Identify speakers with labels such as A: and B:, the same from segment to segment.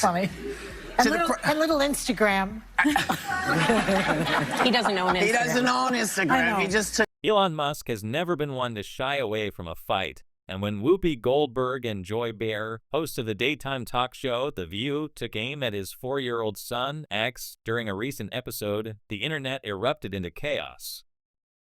A: Funny. And little Instagram.
B: He doesn't own Instagram.
C: He doesn't own Instagram. He just took.
D: Elon Musk has never been one to shy away from a fight. And when Whoopi Goldberg and Joy Behar, hosts of the daytime talk show The View, took aim at his 4-year-old son, X, during a recent episode, the internet erupted into chaos.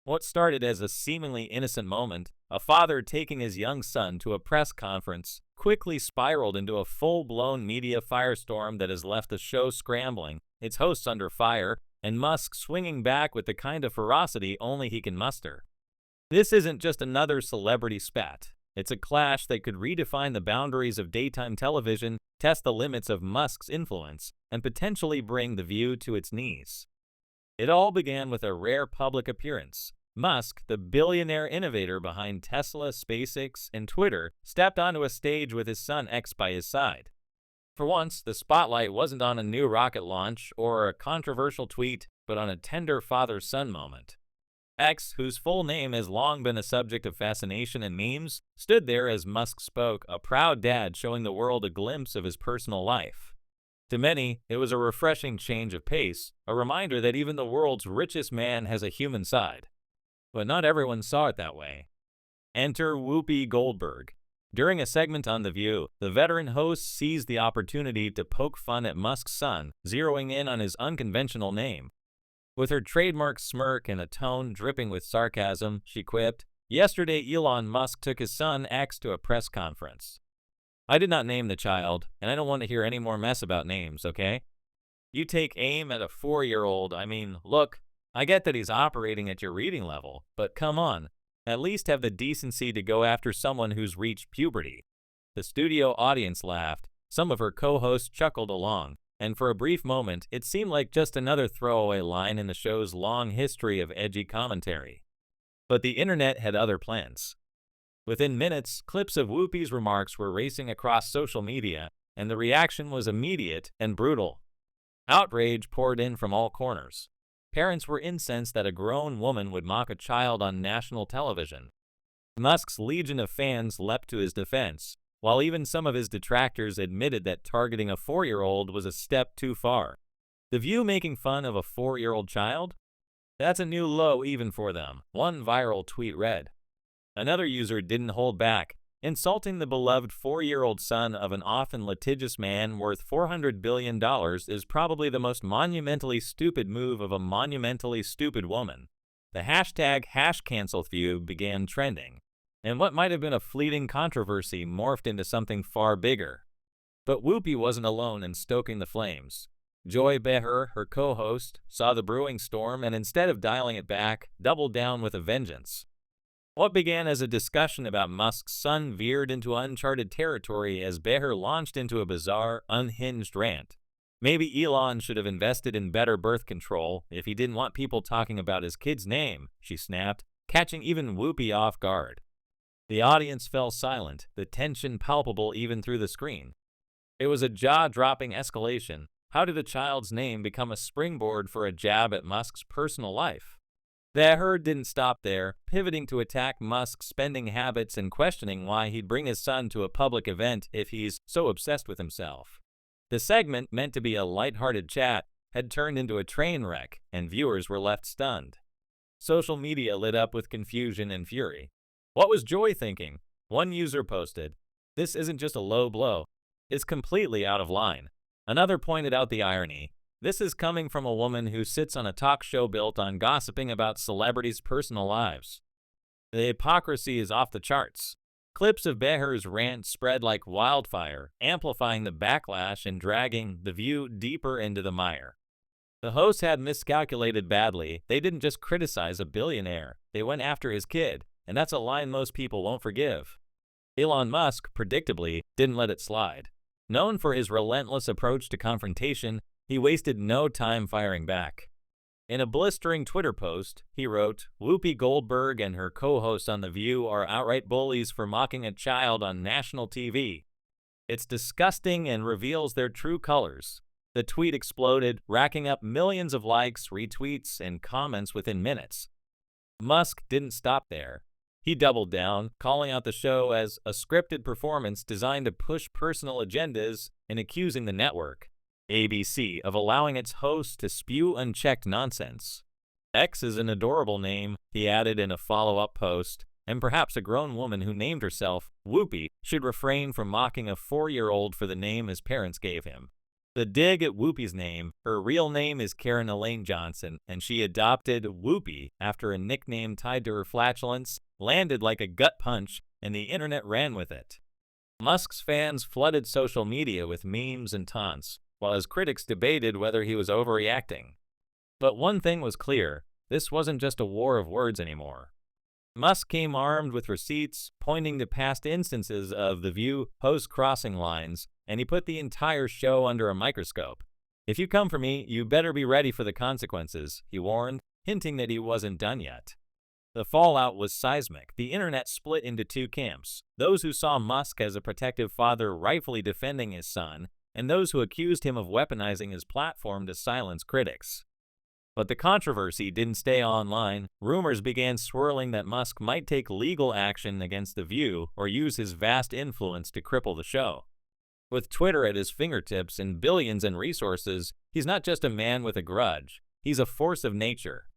D: What started as a seemingly innocent moment, a father taking his young son to a press conference, quickly spiraled into a full-blown media firestorm that has left the show scrambling, its hosts under fire, and Musk swinging back with the kind of ferocity only he can muster. This isn't just another celebrity spat. It's a clash that could redefine the boundaries of daytime television, test the limits of Musk's influence, and potentially bring The View to its knees. It all began with a rare public appearance. Musk, the billionaire innovator behind Tesla, SpaceX, and Twitter, stepped onto a stage with his son X by his side. For once, the spotlight wasn't on a new rocket launch or a controversial tweet, but on a tender father-son moment. X, whose full name has long been a subject of fascination and memes, stood there as Musk spoke, a proud dad showing the world a glimpse of his personal life. To many, it was a refreshing change of pace, a reminder that even the world's richest man has a human side. But not everyone saw it that way. Enter Whoopi Goldberg. During a segment on The View, the veteran host seized the opportunity to poke fun at Musk's son, zeroing in on his unconventional name. With her trademark smirk and a tone dripping with sarcasm, she quipped, "Yesterday, Elon Musk took his son X to a press conference. I did not name the child, and I don't want to hear any more mess about names, okay? You take aim at a 4-year-old, I mean, look, I get that he's operating at your reading level, but come on, at least have the decency to go after someone who's reached puberty." The studio audience laughed, some of her co-hosts chuckled along, and for a brief moment, it seemed like just another throwaway line in the show's long history of edgy commentary. But the internet had other plans. Within minutes, clips of Whoopi's remarks were racing across social media, and the reaction was immediate and brutal. Outrage poured in from all corners. Parents were incensed that a grown woman would mock a child on national television. Musk's legion of fans leapt to his defense, while even some of his detractors admitted that targeting a 4-year-old was a step too far. The View making fun of a 4-year-old child? That's a new low even for them, one viral tweet read. Another user didn't hold back, insulting the beloved 4-year-old son of an often litigious man worth $400 billion is probably the most monumentally stupid move of a monumentally stupid woman. The hashtag #CancelView began trending, and what might have been a fleeting controversy morphed into something far bigger. But Whoopi wasn't alone in stoking the flames. Joy Behar, her co-host, saw the brewing storm and instead of dialing it back, doubled down with a vengeance. What began as a discussion about Musk's son veered into uncharted territory as Behar launched into a bizarre, unhinged rant. Maybe Elon should have invested in better birth control if he didn't want people talking about his kid's name, she snapped, catching even Whoopi off guard. The audience fell silent, the tension palpable even through the screen. It was a jaw-dropping escalation. How did a child's name become a springboard for a jab at Musk's personal life? Behar didn't stop there, pivoting to attack Musk's spending habits and questioning why he'd bring his son to a public event if he's so obsessed with himself. The segment, meant to be a lighthearted chat, had turned into a train wreck, and viewers were left stunned. Social media lit up with confusion and fury. What was Joy thinking? One user posted, "This isn't just a low blow, it's completely out of line." Another pointed out the irony. This is coming from a woman who sits on a talk show built on gossiping about celebrities' personal lives. The hypocrisy is off the charts. Clips of Behar's rant spread like wildfire, amplifying the backlash and dragging The View deeper into the mire. The hosts had miscalculated badly. They didn't just criticize a billionaire, they went after his kid, and that's a line most people won't forgive. Elon Musk, predictably, didn't let it slide. Known for his relentless approach to confrontation, he wasted no time firing back. In a blistering Twitter post, he wrote, "Whoopi Goldberg and her co-host on The View are outright bullies for mocking a child on national TV. It's disgusting and reveals their true colors." The tweet exploded, racking up millions of likes, retweets, and comments within minutes. Musk didn't stop there. He doubled down, calling out the show as a scripted performance designed to push personal agendas and accusing the network, ABC, of allowing its hosts to spew unchecked nonsense. X is an adorable name, he added in a follow-up post, and perhaps a grown woman who named herself Whoopi should refrain from mocking a 4-year-old for the name his parents gave him. The dig at Whoopi's name: her real name is Karen Elaine Johnson, and she adopted Whoopi after a nickname tied to her flatulence, landed like a gut punch, and the internet ran with it. Musk's fans flooded social media with memes and taunts, while his critics debated whether he was overreacting. But one thing was clear: this wasn't just a war of words anymore. Musk came armed with receipts pointing to past instances of The View hosts crossing lines, and he put the entire show under a microscope. "If you come for me, you better be ready for the consequences," he warned, hinting that he wasn't done yet. The fallout was seismic. The internet split into two camps: those who saw Musk as a protective father rightfully defending his son, and those who accused him of weaponizing his platform to silence critics. But the controversy didn't stay online. Rumors began swirling that Musk might take legal action against The View or use his vast influence to cripple the show. With Twitter at his fingertips and billions in resources, he's not just a man with a grudge, he's a force of nature.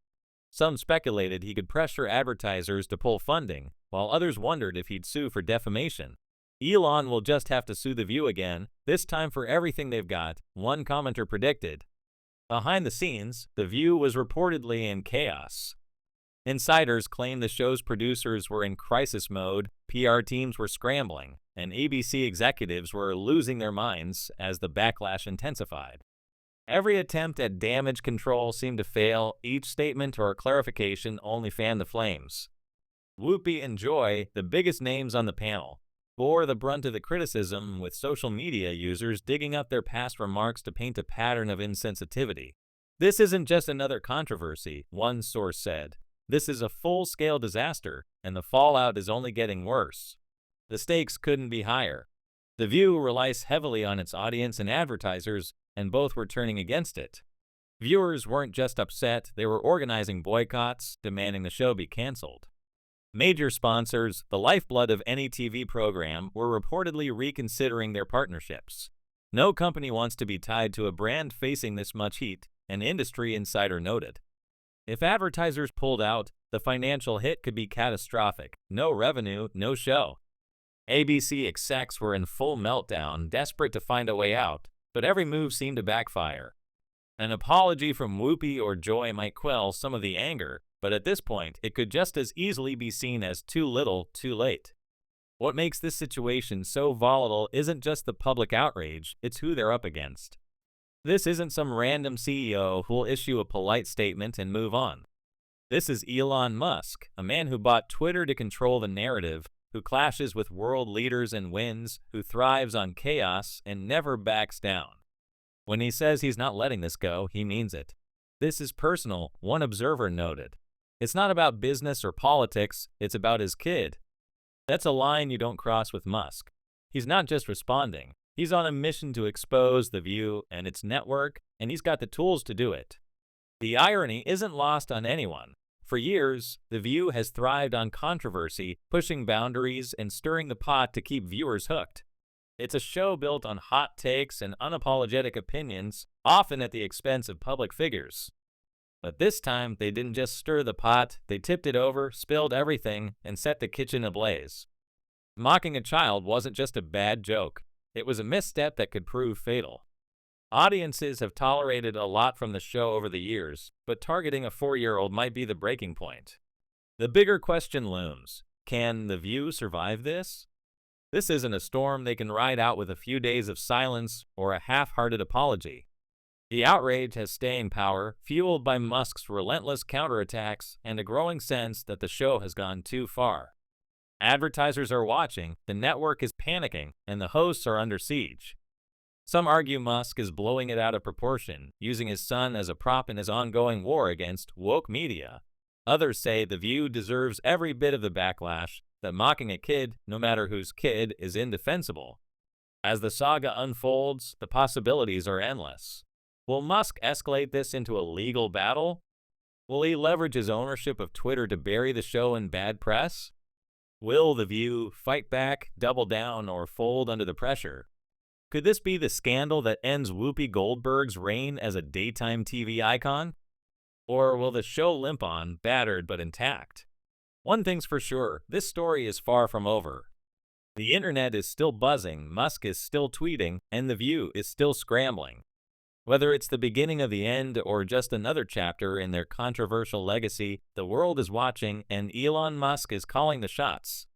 D: Some speculated he could pressure advertisers to pull funding, while others wondered if he'd sue for defamation. "Elon will just have to sue The View again, this time for everything they've got," one commenter predicted. Behind the scenes, The View was reportedly in chaos. Insiders claimed the show's producers were in crisis mode, PR teams were scrambling, and ABC executives were losing their minds as the backlash intensified. Every attempt at damage control seemed to fail. Each statement or clarification only fanned the flames. Whoopi and Joy, the biggest names on the panel, bore the brunt of the criticism, with social media users digging up their past remarks to paint a pattern of insensitivity. "This isn't just another controversy," one source said. "This is a full-scale disaster, and the fallout is only getting worse." The stakes couldn't be higher. The View relies heavily on its audience and advertisers, and both were turning against it. Viewers weren't just upset, they were organizing boycotts, demanding the show be canceled. Major sponsors, the lifeblood of any TV program, were reportedly reconsidering their partnerships. "No company wants to be tied to a brand facing this much heat," an industry insider noted. If advertisers pulled out, the financial hit could be catastrophic. No revenue, no show. ABC execs were in full meltdown, desperate to find a way out, but every move seemed to backfire. An apology from Whoopi or Joy might quell some of the anger, but at this point, it could just as easily be seen as too little, too late. What makes this situation so volatile isn't just the public outrage, it's who they're up against. This isn't some random CEO who'll issue a polite statement and move on. This is Elon Musk, a man who bought Twitter to control the narrative, who clashes with world leaders and wins, who thrives on chaos and never backs down. When he says he's not letting this go, he means it. "This is personal," one observer noted. "It's not about business or politics, it's about his kid." That's a line you don't cross with Musk. He's not just responding, he's on a mission to expose The View and its network, and he's got the tools to do it. The irony isn't lost on anyone. For years, The View has thrived on controversy, pushing boundaries and stirring the pot to keep viewers hooked. It's a show built on hot takes and unapologetic opinions, often at the expense of public figures. But this time, they didn't just stir the pot, they tipped it over, spilled everything, and set the kitchen ablaze. Mocking a child wasn't just a bad joke, it was a misstep that could prove fatal. Audiences have tolerated a lot from the show over the years, but targeting a 4-year-old might be the breaking point. The bigger question looms: can The View survive this? This isn't a storm they can ride out with a few days of silence or a half-hearted apology. The outrage has staying power, fueled by Musk's relentless counterattacks and a growing sense that the show has gone too far. Advertisers are watching, the network is panicking, and the hosts are under siege. Some argue Musk is blowing it out of proportion, using his son as a prop in his ongoing war against woke media. Others say The View deserves every bit of the backlash, that mocking a kid, no matter whose kid, is indefensible. As the saga unfolds, the possibilities are endless. Will Musk escalate this into a legal battle? Will he leverage his ownership of Twitter to bury the show in bad press? Will The View fight back, double down, or fold under the pressure? Could this be the scandal that ends Whoopi Goldberg's reign as a daytime TV icon? Or will the show limp on, battered but intact? One thing's for sure, this story is far from over. The internet is still buzzing, Musk is still tweeting, and The View is still scrambling. Whether it's the beginning of the end or just another chapter in their controversial legacy, the world is watching and Elon Musk is calling the shots.